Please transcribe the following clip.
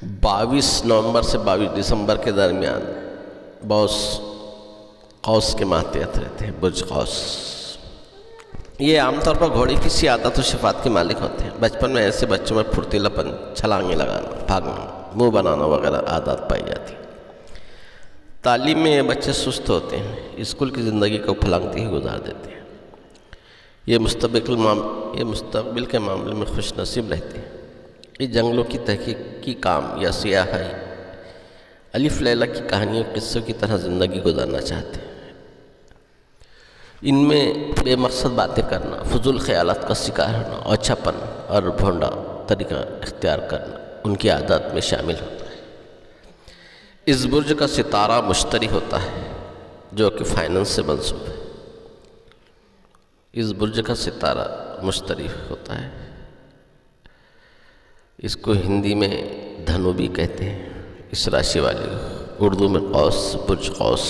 22 نومبر سے 22 دسمبر کے درمیان بوس قوس کے ماتحت رہتے ہیں، برج قوس۔ یہ عام طور پر گھوڑے کی سی عادت و صفات کے مالک ہوتے ہیں۔ بچپن میں ایسے بچوں میں پھرتیلا پن، چھلانگیں لگانا، بھاگنا، منہ بنانا وغیرہ عادات پائی جاتی ہیں۔ تعلیم میں یہ بچے سست ہوتے ہیں، اسکول کی زندگی کو پھلانگتے ہی گزار دیتے ہیں۔ یہ مستقبل کے معاملے میں خوش نصیب رہتے ہیں۔ یہ جنگلوں کی تحقیق کی کام یا سیاحی، الف لیلہ کی کہانیوں قصوں کی طرح زندگی گزارنا چاہتے ہیں۔ ان میں بے مقصد باتیں کرنا، فضول خیالات کا شکار ہونا، اوچھاپن اور بھونڈا طریقہ اختیار کرنا ان کی عادات میں شامل ہوتا ہے۔ اس برج کا ستارہ مشتری ہوتا ہے جو کہ فائنانس سے منسوب ہے۔ اس برج کا ستارہ مشتری ہوتا ہے، اس کو ہندی میں دھنو بھی کہتے ہیں۔ اس راشی والے اردو میں قوس، برج قوس